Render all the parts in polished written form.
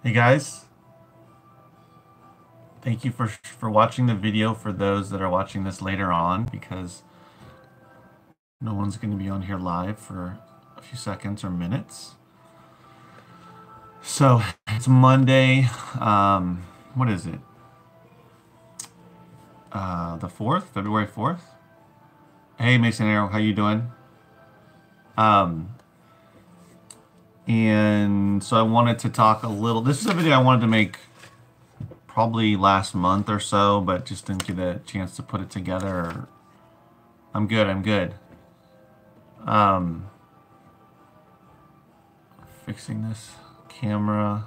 Hey guys, thank you for watching the video for those that are watching this later on because no one's going to be on here live for a few seconds or minutes. So it's Monday. What is it? The 4th, February 4th. Hey Mason Arrow, how you doing? Um, and so I wanted to talk a little. This is a video I wanted to make probably last month or so, but just didn't get a chance to put it together. I'm good. I'm good. Fixing this camera.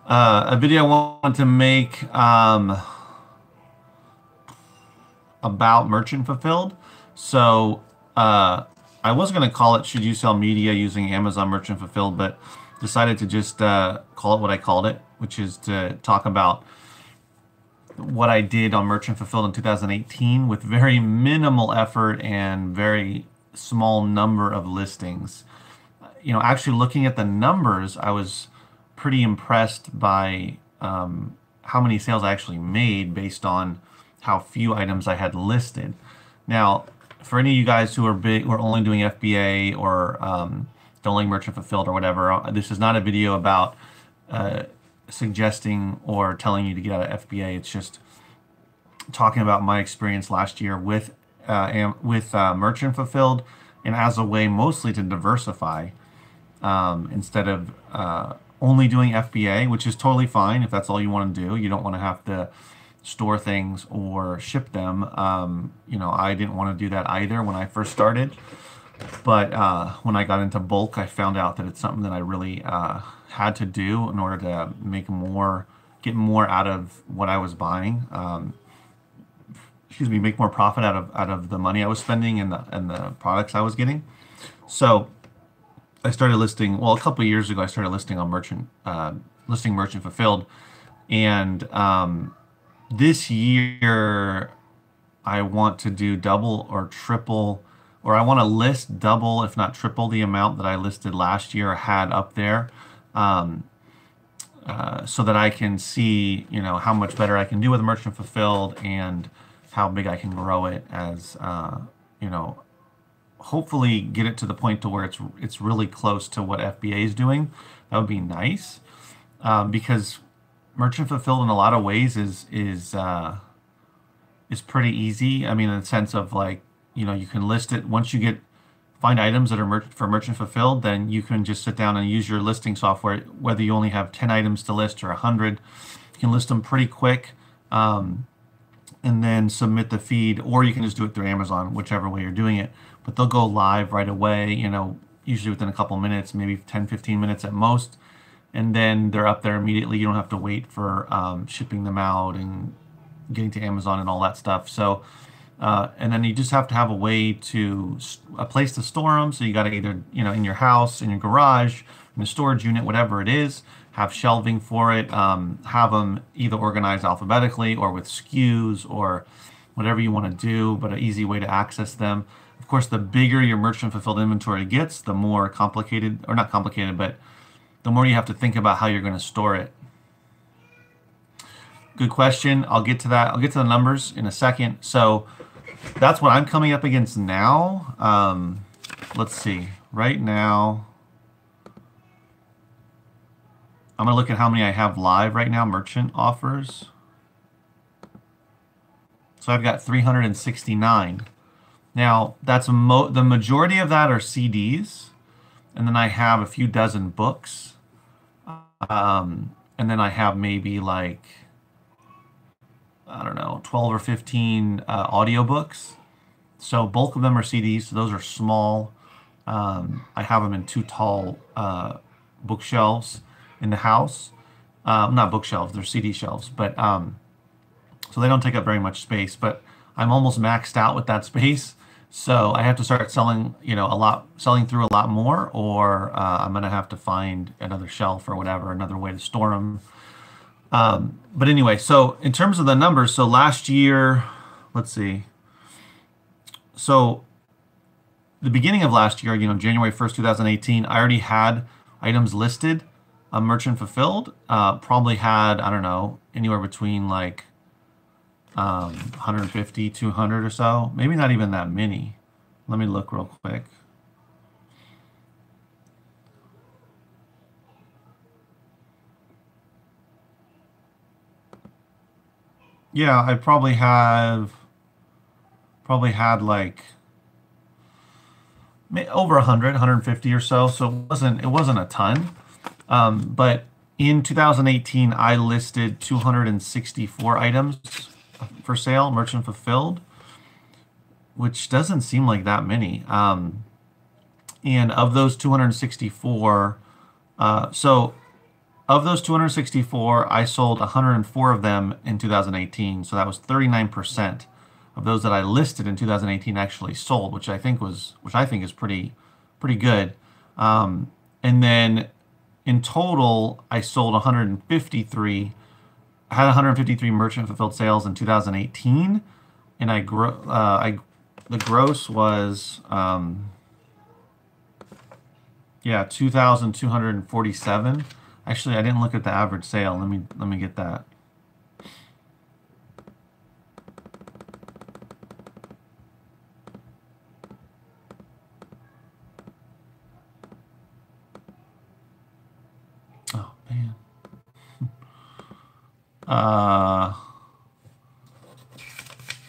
A video I wanted to make about merchant fulfilled. So I was going to call it Should You Sell Media Using Amazon Merchant Fulfilled, but decided to just call it what I called it, which is to talk about what I did on Merchant Fulfilled in 2018 with very minimal effort and very small number of listings. You know, actually looking at the numbers, I was pretty impressed by how many sales I actually made based on how few items I had listed. Now, for any of you guys who are big, who are only doing FBA or only merchant fulfilled or whatever, this is not a video about suggesting or telling you to get out of FBA. It's just talking about my experience last year with merchant fulfilled, and as a way mostly to diversify instead of only doing FBA, which is totally fine if that's all you want to do. You don't want to have to store things or ship them. You know, I didn't want to do that either when I first started. But when I got into bulk, I found out that it's something that I really had to do in order to make more, get more out of what I was buying. Excuse me, make more profit out of the money I was spending and the products I was getting. So I started listing. Well, a couple of years ago, I started listing on merchant fulfilled, and this year I want to do double or triple, or I want to list double, if not triple, the amount that I listed last year or had up there, so that I can see, you know, how much better I can do with merchant fulfilled and how big I can grow it as, you know, hopefully get it to the point to where it's really close to what FBA is doing. That would be nice, because merchant fulfilled in a lot of ways is pretty easy. I mean, in the sense of, like, you know, you can list it once you find items that are for merchant fulfilled, then you can just sit down and use your listing software. Whether you only have 10 items to list or 100, you can list them pretty quick, and then submit the feed, or you can just do it through Amazon, whichever way you're doing it. But they'll go live right away, you know, usually within a couple minutes, maybe 10, 15 minutes at most. And then they're up there immediately. You don't have to wait for shipping them out and getting to Amazon and all that stuff. So, and then you just have to have a place to store them. So you got to either, you know, in your house, in your garage, in a storage unit, whatever it is, have shelving for it, have them either organized alphabetically or with SKUs or whatever you want to do, but an easy way to access them. Of course, the bigger your merchant fulfilled inventory gets, the more complicated, or not complicated, but the more you have to think about how you're going to store it. Good question. I'll get to that. I'll get to the numbers in a second. So that's what I'm coming up against now. Let's see. Right now, I'm going to look at how many I have live right now, merchant offers. So I've got 369. Now, that's the majority of that are CDs. And then I have a few dozen books. And then I have maybe, like, I don't know, 12 or 15 audiobooks. So bulk of them are CDs, so those are small. I have them in two tall bookshelves in the house. Not bookshelves, they're CD shelves. But so they don't take up very much space. But I'm almost maxed out with that space. So I have to start selling, you know, selling through a lot more, or I'm going to have to find another shelf or whatever, another way to store them. But anyway, so in terms of the numbers, so last year, let's see. So the beginning of last year, you know, January 1st, 2018, I already had items listed a merchant fulfilled, probably had, I don't know, anywhere between like 150, 200 or so. Maybe not even that many. Let me look real quick. Yeah, I probably had like over 100, 150 or so. So it wasn't a ton. But in 2018, I listed 264 items for sale, merchant fulfilled, which doesn't seem like that many. And of those 264, so of those 264, I sold 104 of them in 2018. So that was 39% of those that I listed in 2018 actually sold, which I think is pretty good. And then in total, I sold 153. I had 153 merchant fulfilled sales in 2018, and the gross was yeah, 2,247. Actually, I didn't look at the average sale. Let me get that. Oh man. Uh,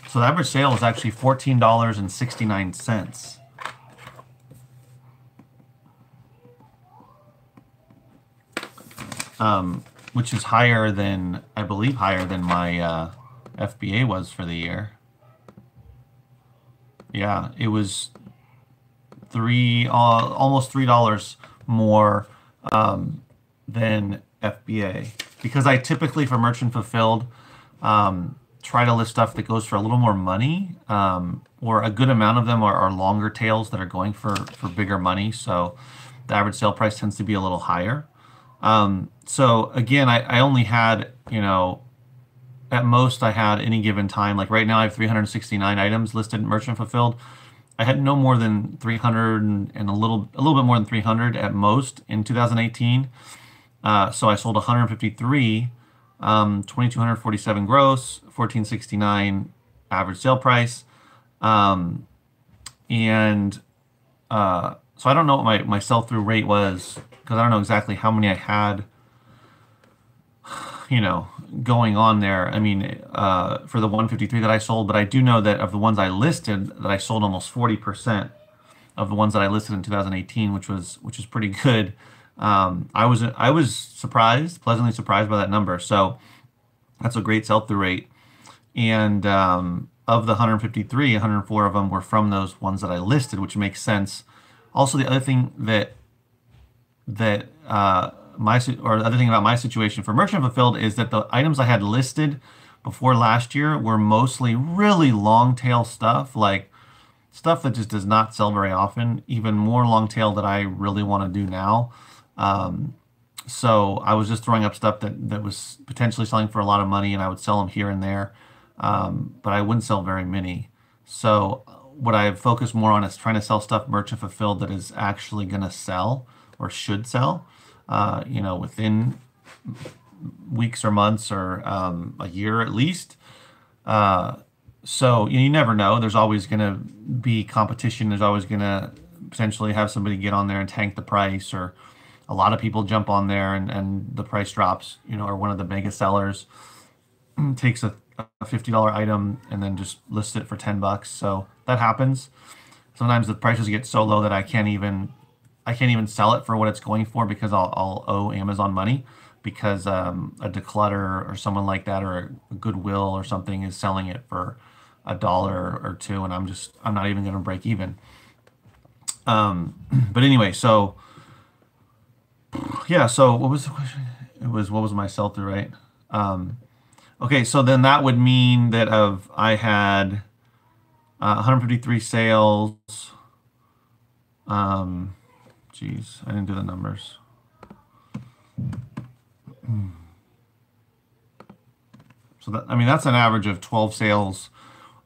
so the average sale was actually $14.69. Which is higher than, I believe, higher than my FBA was for the year. Yeah, it was almost $3 more than FBA, because I typically for merchant fulfilled try to list stuff that goes for a little more money, or a good amount of them are longer tails that are going for bigger money. So the average sale price tends to be a little higher. So again, I only had, at most I had any given time, like right now I have 369 items listed merchant fulfilled. I had no more than 300 and a little bit more than 300 at most in 2018. So I sold 153, 2,247 gross, 1,469 average sale price. And so I don't know what my sell-through rate was, because I don't know exactly how many I had, going on there. I mean, for the 153 that I sold, but I do know that of the ones I listed, that I sold almost 40% of the ones that I listed in 2018, which is pretty good. I was surprised, pleasantly surprised by that number. So that's a great sell-through rate. And of the 153, 104 of them were from those ones that I listed, which makes sense. Also, the other thing the other thing about my situation for merchant fulfilled is that the items I had listed before last year were mostly really long tail stuff, like stuff that just does not sell very often, even more long tail that I really want to do now. So I was just throwing up stuff that was potentially selling for a lot of money, and I would sell them here and there, but I wouldn't sell very many. So what I focus more on is trying to sell stuff merchant fulfilled that is actually going to sell or should sell, within weeks or months or a year at least. So you never know. There's always going to be competition. There's always going to potentially have somebody get on there and tank the price, or a lot of people jump on there and the price drops, or one of the mega sellers takes a $50 item and then just lists it for $10. So that happens. Sometimes the prices get so low that I can't even sell it for what it's going for, because I'll owe Amazon money, because a Declutter or someone like that, or a Goodwill or something, is selling it for $1 or $2, and I'm not even going to break even. But anyway, so yeah, so what was the question? It was, what was my sell-through rate? Okay, so then that would mean that I had 153 sales. Geez, I didn't do the numbers. So that's an average of 12 sales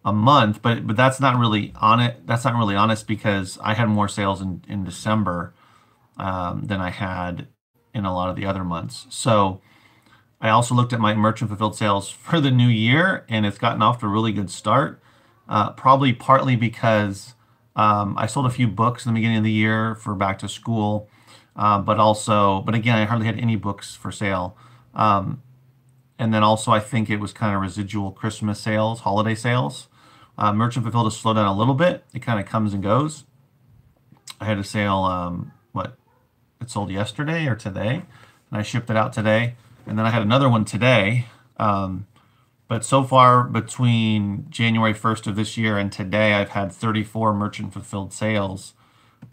a month, but that's not really on it. That's not really honest, because I had more sales in December than I had in a lot of the other months. So I also looked at my merchant fulfilled sales for the new year, and it's gotten off to a really good start. Probably partly because I sold a few books in the beginning of the year for back to school, but again, I hardly had any books for sale. And then also, I think it was kind of residual Christmas sales, holiday sales. Merchant fulfilled has slowed down a little bit. It kind of comes and goes. I had a sale, it sold yesterday or today, and I shipped it out today. And then I had another one today. But so far, between January 1st of this year and today, I've had 34 merchant fulfilled sales.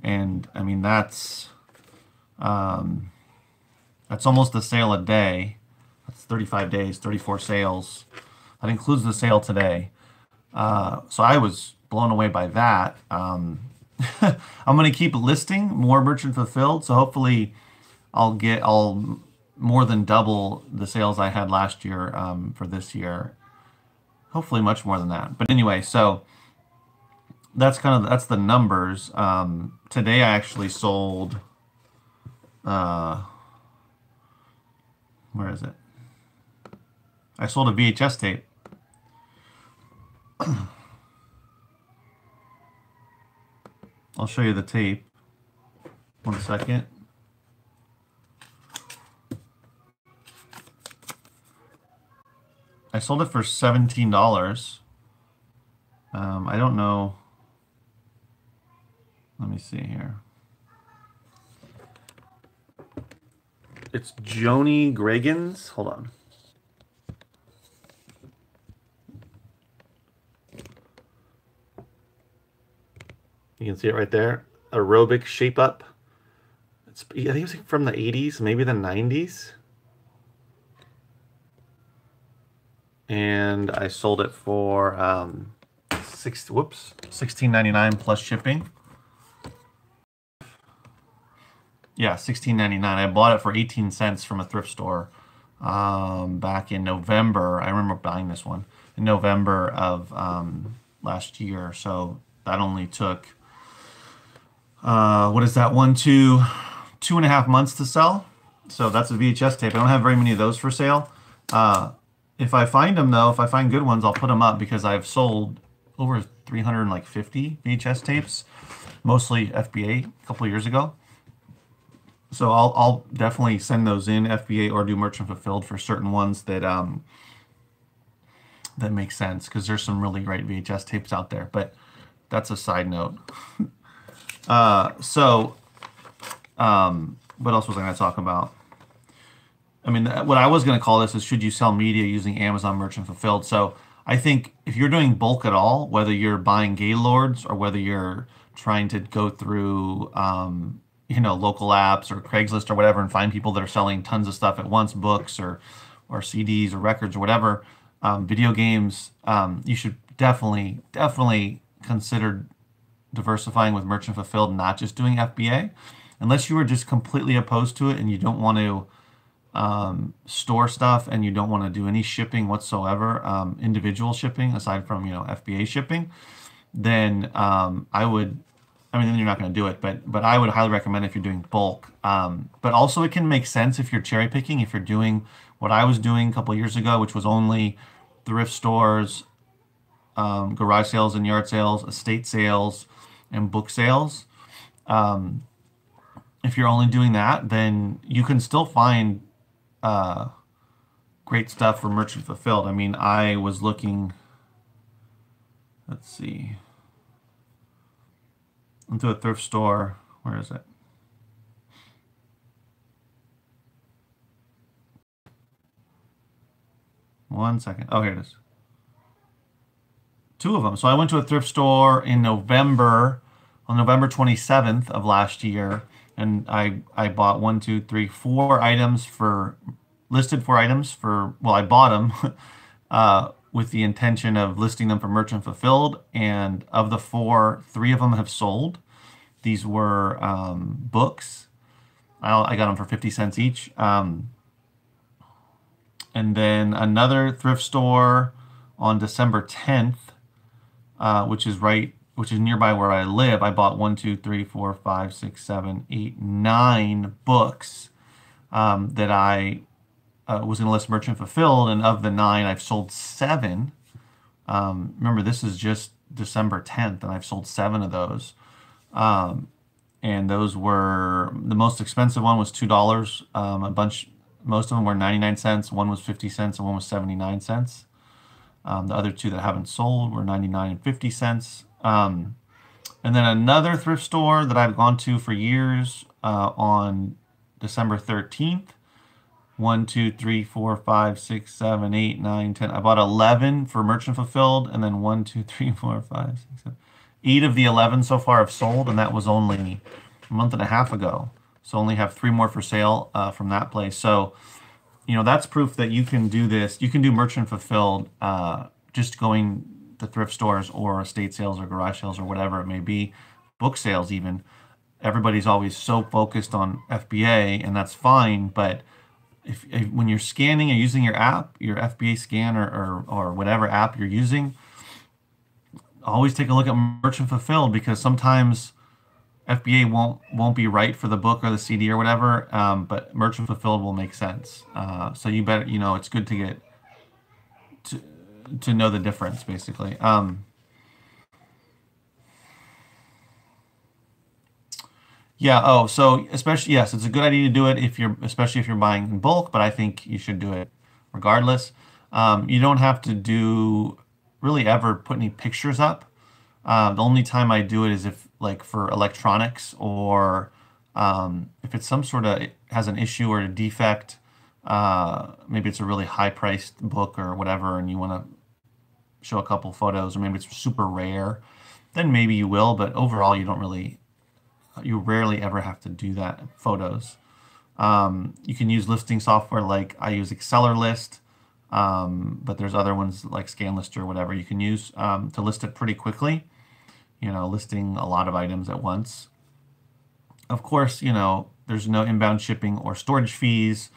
And I mean, that's almost a sale a day. That's 35 days, 34 sales. That includes the sale today. So I was blown away by that. I'm going to keep listing more merchant fulfilled. So hopefully I'll more than double the sales I had last year for this year. Hopefully much more than that. But anyway, so that's the numbers. Today I actually sold, where is it? I sold a VHS tape. I'll show you the tape. 1 second. I sold it for $17. I don't know. Let me see here. It's Joanie Greg's. Hold on. You can see it right there. Aerobic shape up. I think it was from the 80s, maybe the 90s. And I sold it for $16.99 plus shipping. Yeah, $16.99. I bought it for 18 cents from a thrift store back in November. I remember buying this one in November of last year. So that only took what is that, 2.5 months to sell. So that's a VHS tape. I don't have very many of those for sale. If I find them, though, if I find good ones, I'll put them up, because I've sold over 350 VHS tapes, mostly FBA, a couple of years ago. So I'll definitely send those in FBA or do merchant fulfilled for certain ones that that make sense, because there's some really great VHS tapes out there. But that's a side note. What else was I going to talk about? I mean, what I was going to call this is, should you sell media using Amazon Merchant Fulfilled? So I think if you're doing bulk at all, whether you're buying Gaylords or whether you're trying to go through, local apps or Craigslist or whatever and find people that are selling tons of stuff at once, books or CDs or records or whatever, video games, you should definitely consider diversifying with Merchant Fulfilled, not just doing FBA, unless you are just completely opposed to it and you don't want to store stuff and you don't want to do any shipping whatsoever, individual shipping aside from FBA shipping. Then then you're not going to do it, but I would highly recommend if you're doing bulk. But also it can make sense if you're cherry picking, if you're doing what I was doing a couple of years ago, which was only thrift stores, garage sales and yard sales, estate sales, and book sales. If you're only doing that, then you can still find great stuff for Merchant Fulfilled. I mean, I was looking, let's see, into a thrift store. Where is it? One second. Oh, here it is. Two of them. So I went to a thrift store in November, on November 27th of last year, and I bought 4 items listed 4 items for, well, I bought them with the intention of listing them for Merchant Fulfilled, and of the 4, 3 of them have sold. These were books. I got them for 50 cents each. And then another thrift store on December 10th, which is nearby where I live. I bought 9 books that I was going to list merchant fulfilled, and of the 9, I've sold 7. Remember, this is just December 10th, and I've sold 7 of those. And those were, the most expensive one was $2. Most of them were 99 cents. One was 50 cents, and one was 79 cents. The other 2 that I haven't sold were 99 and 50 cents. And then another thrift store that I've gone to for years on December 13th. 1, 2, 3, 4, 5, 6, 7, 8, 9, 10. I bought 11 for merchant fulfilled, and then 1, 2, 3, 4, 5, 6, 7. 8 of the 11 so far have sold, and that was only a month and a half ago. So only have 3 more for sale from that place. So, that's proof that you can do this. You can do merchant fulfilled just going to thrift stores or estate sales or garage sales or whatever it may be, book sales even. Everybody's always so focused on FBA, and that's fine, but if when you're scanning and using your app, your FBA scan or whatever app you're using, always take a look at merchant fulfilled, because sometimes FBA won't be right for the book or the CD or whatever, but merchant fulfilled will make sense. So you better, it's good to get to know the difference, basically. Yeah. Oh, so especially, yes, it's a good idea to do it especially if you're buying in bulk, but I think you should do it regardless. You don't have to really ever put any pictures up. The only time I do it is if, like, for electronics, or if it's some sort of, it has an issue or a defect. Maybe it's a really high priced book or whatever, and you want to show a couple photos, or maybe it's super rare, then maybe you will. But overall, you rarely ever have to do that photos. You can use listing software, like I use Accelerlist, but there's other ones like ScanList or whatever you can use to list it pretty quickly, listing a lot of items at once. Of course, there's no inbound shipping or storage fees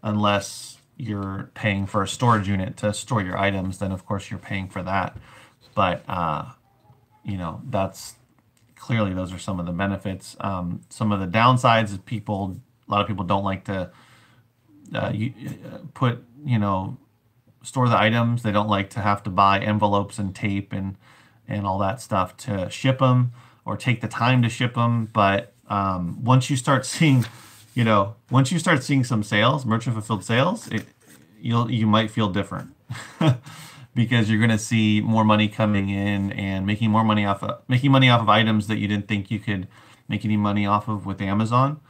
unless you're paying for a storage unit to store your items. Then of course you're paying for that. But that's clearly, those are some of the benefits. Some of the downsides is a lot of people don't like to store the items. They don't like to have to buy envelopes and tape and all that stuff to ship them, or take the time to ship them. But once you start seeing some sales, merchant fulfilled sales, you might feel different. Because you're going to see more money coming in and making money off of items that you didn't think you could make any money off of with Amazon.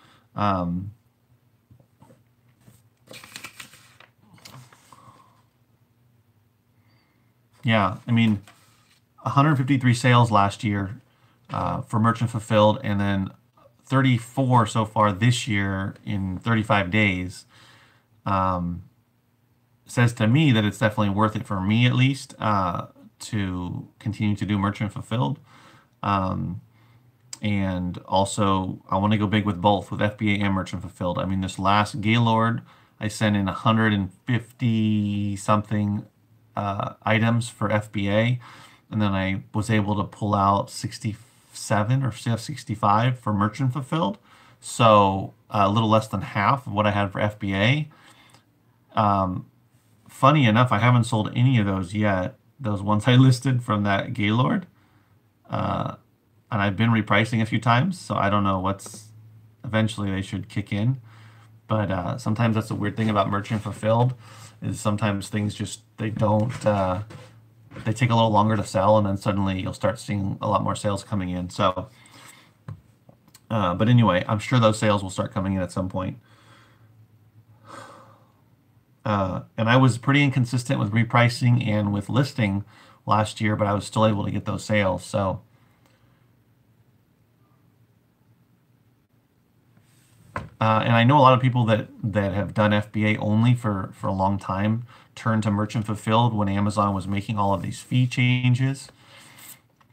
Yeah, I mean, 153 sales last year for merchant fulfilled, and then 34 so far this year in 35 days. Says to me that it's definitely worth it, for me at least, to continue to do merchant fulfilled. And also, I want to go big with both, with FBA and merchant fulfilled. I mean, this last Gaylord, I sent in 150 something items for FBA, and then I was able to pull out 67 or 65 for merchant fulfilled. So a little less than half of what I had for FBA. Funny enough, I haven't sold any of those yet. Those ones I listed from that Gaylord. And I've been repricing a few times, so I don't know eventually they should kick in. But sometimes that's the weird thing about merchant fulfilled, is sometimes things they don't, they take a little longer to sell, and then suddenly you'll start seeing a lot more sales coming in. So, but anyway, I'm sure those sales will start coming in at some point. And I was pretty inconsistent with repricing and with listing last year, but I was still able to get those sales. So, and I know a lot of people that have done FBA only for a long time turned to merchant fulfilled when Amazon was making all of these fee changes.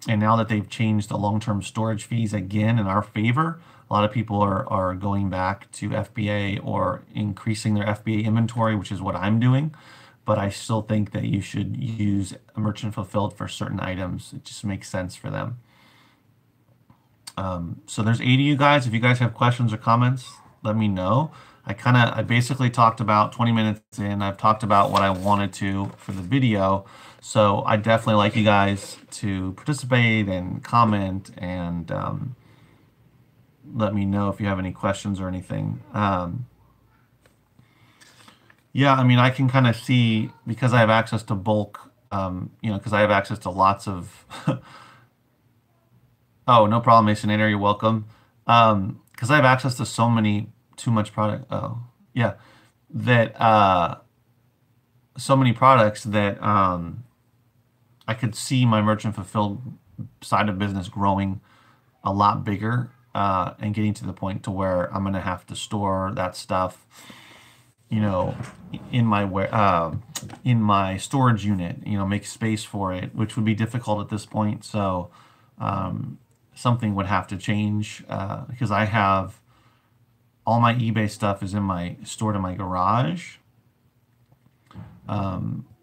And now that they've changed the long-term storage fees again in our favor, a lot of people are going back to FBA or increasing their FBA inventory, which is what I'm doing. But I still think that you should use a merchant fulfilled for certain items. It just makes sense for them. So there's 80 of you guys. If you guys have questions or comments, let me know. I basically talked about 20 minutes in. I've talked about what I wanted to for the video. So I definitely like you guys to participate and comment and let me know if you have any questions or anything. Yeah, I mean, I can kind of see because I have access to bulk, because I have access to lots of. Oh, no problem, Masonator. You're welcome. Because I have access to so many, too much product. Oh, yeah, that so many products that I could see my merchant fulfilled side of business growing a lot bigger and getting to the point to where I'm gonna have to store that stuff, you know, in my storage unit, make space for it, which would be difficult at this point. So something would have to change because I have all my eBay stuff is stored in my garage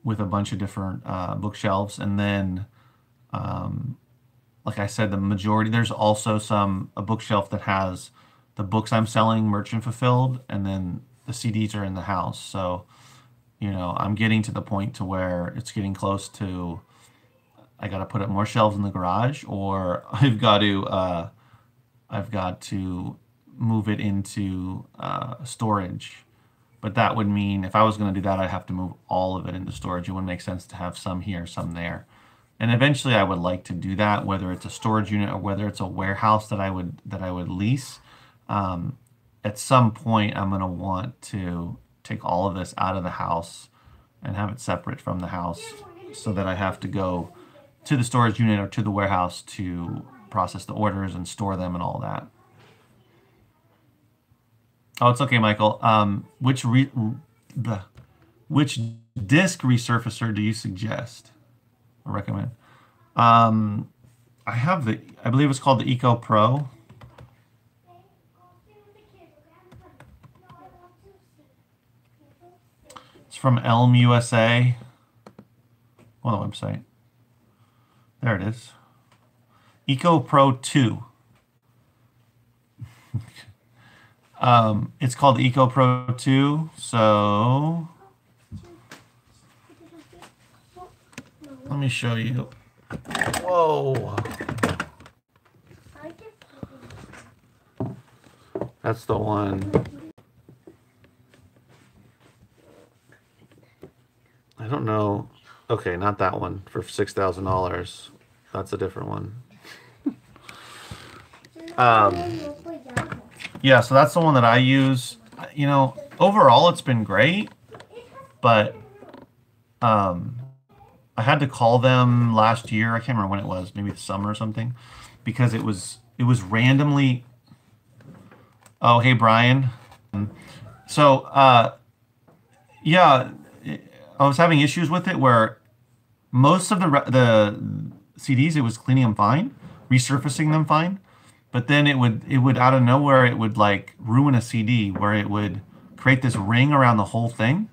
with a bunch of different bookshelves, and then like I said, the majority, there's also a bookshelf that has the books I'm selling merchant fulfilled, and then the CDs are in the house. So, I'm getting to the point to where it's getting close to, I got to put up more shelves in the garage, or I've got to move it into storage. But that would mean if I was going to do that, I'd have to move all of it into storage. It wouldn't make sense to have some here, some there. And eventually I would like to do that, whether it's a storage unit or whether it's a warehouse that I would lease. At some point, I'm going to want to take all of this out of the house and have it separate from the house so that I have to go to the storage unit or to the warehouse to process the orders and store them and all that. Oh, it's okay, Michael. Which disc resurfacer do you suggest or recommend? I believe it's called the Eco Pro. It's from Elm USA. On the website. There it is. Eco Pro 2. It's called Eco Pro 2. So let me show you. Whoa. That's the one. I don't know. Okay, not that one for $6,000. That's a different one. Yeah, so that's the one that I use. Overall it's been great, but I had to call them last year. I can't remember when it was, maybe the summer or something, because it was randomly. Oh, hey Brian. So yeah, I was having issues with it where most of the CDs, it was cleaning them fine, resurfacing them fine, but then it would out of nowhere, it would like ruin a CD where it would create this ring around the whole thing.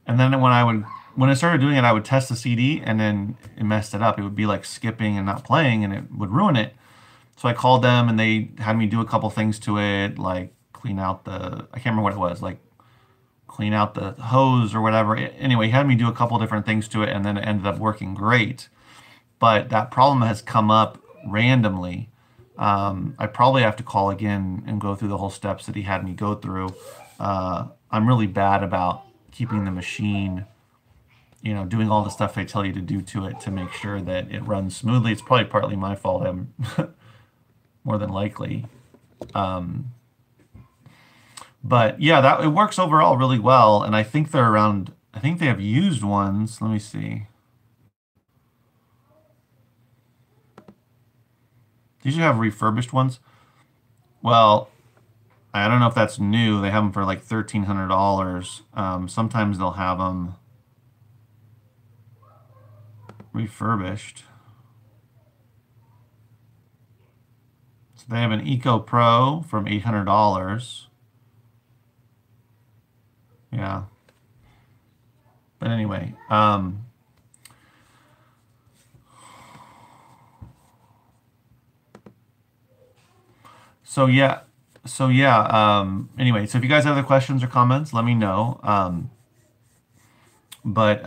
And then when I started doing it, I would test the CD and then it messed it up. It would be like skipping and not playing and it would ruin it. So I called them and they had me do a couple things to it, like clean out I can't remember what it was, like clean out the hose or whatever. Anyway, he had me do a couple different things to it and then it ended up working great. But that problem has come up randomly. I probably have to call again and go through the whole steps that he had me go through. I'm really bad about keeping the machine, doing all the stuff they tell you to do to it to make sure that it runs smoothly. It's probably partly my fault. I'm more than likely. But yeah, it works overall really well. And I think I think they have used ones. Let me see. These you have refurbished ones. Well, I don't know if that's new. They have them for like $1,300. Sometimes they'll have them refurbished. So they have an Eco Pro from $800. Yeah. But anyway, so yeah, So yeah, anyway, so if you guys have other questions or comments, let me know. But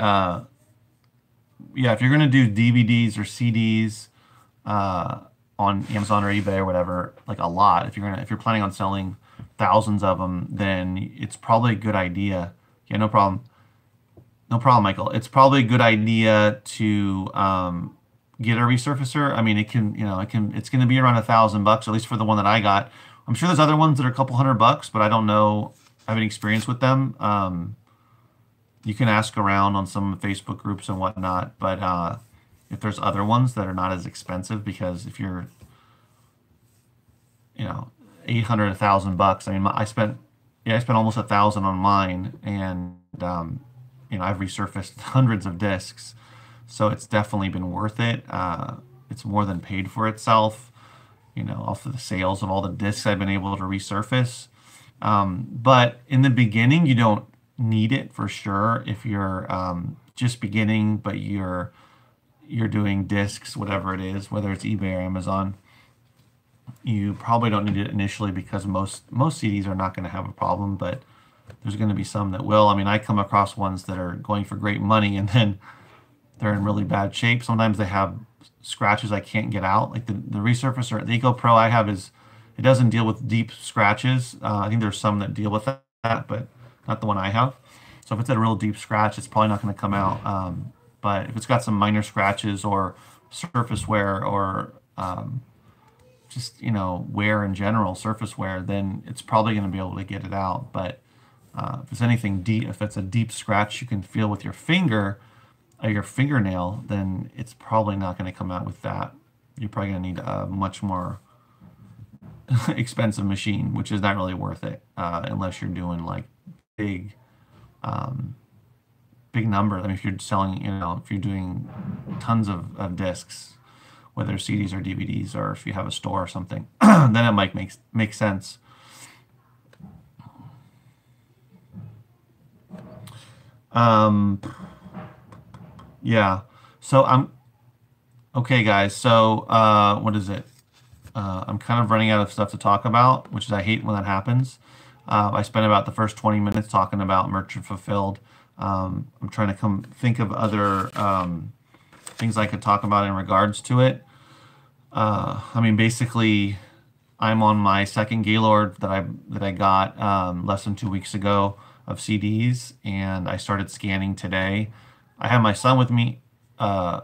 yeah, if you're gonna do DVDs or CDs uh, on Amazon or eBay or whatever, like a lot, if you're planning on selling thousands of them, then it's probably a good idea. Yeah, no problem. No problem, Michael. It's probably a good idea to get a resurfacer. I mean, it can, it's going to be around $1,000, at least for the one that I got. I'm sure there's other ones that are a couple $100, but I don't know. I haven't experienced with them. You can ask around on some Facebook groups and whatnot, but if there's other ones that are not as expensive, because if you're, 800, $1,000. I mean, I spent almost 1,000 on mine, and I've resurfaced hundreds of discs, so it's definitely been worth it. It's more than paid for itself, off of the sales of all the discs I've been able to resurface. But in the beginning, you don't need it for sure if you're just beginning, but you're doing discs, whatever it is, whether it's eBay or Amazon. You probably don't need it initially because most CDs are not going to have a problem, but there's going to be some that will. I mean, I come across ones that are going for great money and then they're in really bad shape. Sometimes they have scratches I can't get out. Like the Resurfacer, the Eco Pro I have it doesn't deal with deep scratches. I think there's some that deal with that, but not the one I have. So if it's a real deep scratch, it's probably not going to come out. But if it's got some minor scratches or surface wear or just wear in general, surface wear, then it's probably going to be able to get it out. But if it's anything deep, if it's a deep scratch you can feel with your finger or your fingernail, then it's probably not going to come out with that. You're probably going to need a much more expensive machine, which is not really worth it unless you're doing like big, big numbers. I mean, if you're selling, if you're doing tons of discs, whether CDs or DVDs, or if you have a store or something, then it might make sense. Yeah. So okay, guys. So what is it? I'm kind of running out of stuff to talk about, which is I hate when that happens. I spent about the first 20 minutes talking about merchant fulfilled. I'm trying to think of other things I could talk about in regards to it. I mean, basically, I'm on my second Gaylord that I got less than 2 weeks ago of CDs, and I started scanning today. I have my son with me. One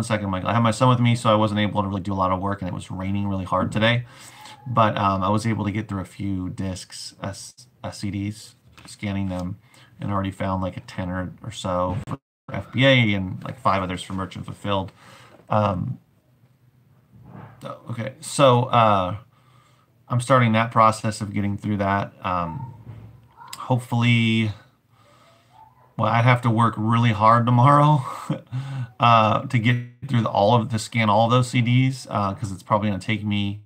second, Michael. I have my son with me, so I wasn't able to really do a lot of work, and it was raining really hard today. But I was able to get through a few discs, CDs, scanning them, and already found like a 10 or so for FBA and like 5 others for merchant fulfilled. Okay, so I'm starting that process of getting through that. Hopefully, well, I'd have to work really hard tomorrow to get through to scan all of those CDs because it's probably going to take me,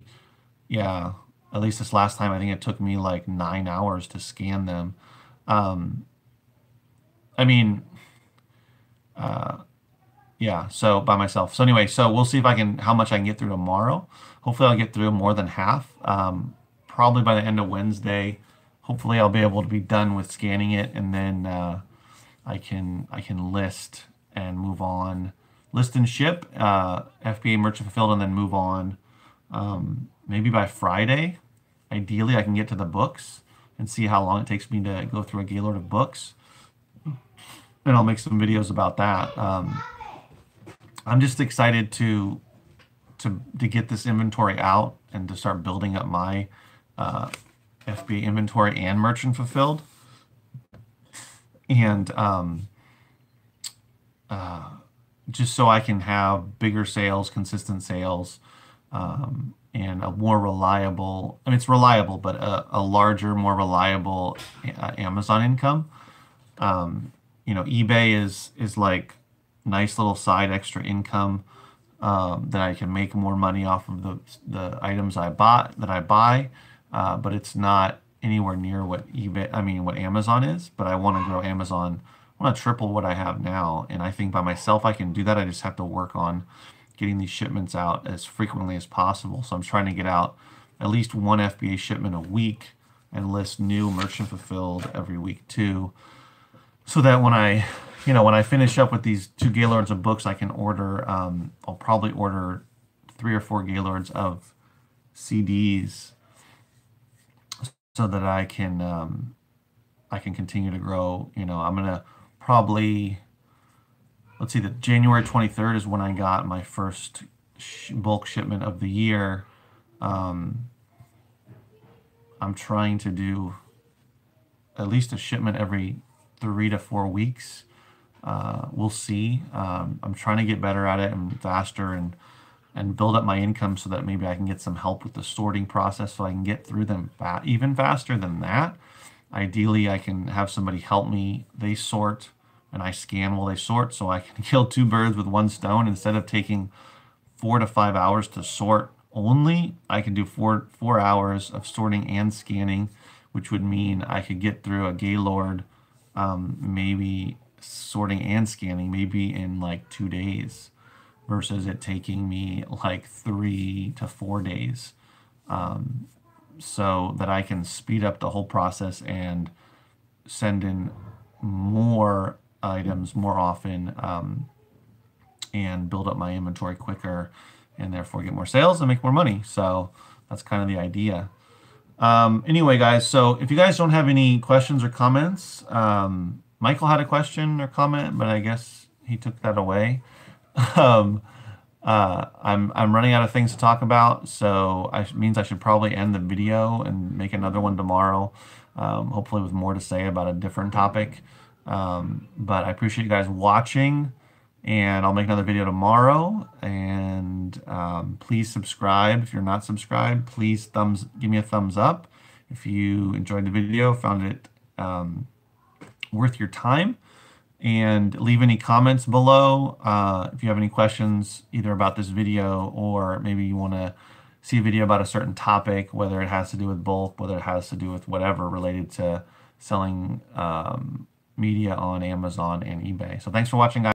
yeah, at least this last time I think it took me like 9 hours to scan them. I mean, yeah, so by myself. So anyway, so we'll see how much I can get through tomorrow. Hopefully I'll get through more than half. Probably by the end of Wednesday. Hopefully I'll be able to be done with scanning it, and then I can list and move on. List and ship, FBA merchant fulfilled, and then move on. Maybe by Friday. Ideally, I can get to the books and see how long it takes me to go through a Gaylord of books. And I'll make some videos about that. I'm just excited to get this inventory out and to start building up my FBA inventory and merchant fulfilled, and just so I can have bigger sales, consistent sales, and a more reliable. I mean, it's reliable, but a larger, more reliable Amazon income. eBay is like nice little side extra income that I can make more money off of the items I buy, but it's not anywhere near what what Amazon is. But I want to grow Amazon. I want to triple what I have now, and I think by myself I can do that. I just have to work on getting these shipments out as frequently as possible. So I'm trying to get out at least one FBA shipment a week and list new merchant fulfilled every week too, so that when I finish up with these 2 Gaylords of books, I can order, I'll probably order 3 or 4 Gaylords of CDs so that I can continue to grow. I'm gonna probably, let's see, the January 23rd is when I got my first bulk shipment of the year. I'm trying to do at least a shipment every 3 to 4 weeks. We'll see. I'm trying to get better at it and faster and build up my income so that maybe I can get some help with the sorting process so I can get through them even faster than that. Ideally, I can have somebody help me. They sort and I scan while they sort, so I can kill 2 birds with 1 stone. Instead of taking 4 to 5 hours to sort only, I can do 4 hours of sorting and scanning, which would mean I could get through a Gaylord, maybe sorting and scanning, maybe in like 2 days, versus it taking me like 3 to 4 days, so that I can speed up the whole process and send in more items more often, and build up my inventory quicker, and therefore get more sales and make more money. So that's kind of the idea. Anyway, guys, so if you guys don't have any questions or comments, Michael had a question or comment, but I guess he took that away. I'm running out of things to talk about, so it means I should probably end the video and make another one tomorrow, hopefully with more to say about a different topic. But I appreciate you guys watching, and I'll make another video tomorrow. And please subscribe if you're not subscribed. Please give me a thumbs up if you enjoyed the video, found it worth your time, and leave any comments below if you have any questions either about this video, or maybe you want to see a video about a certain topic, whether it has to do with bulk, whether it has to do with whatever related to selling media on Amazon and eBay. So thanks for watching, guys.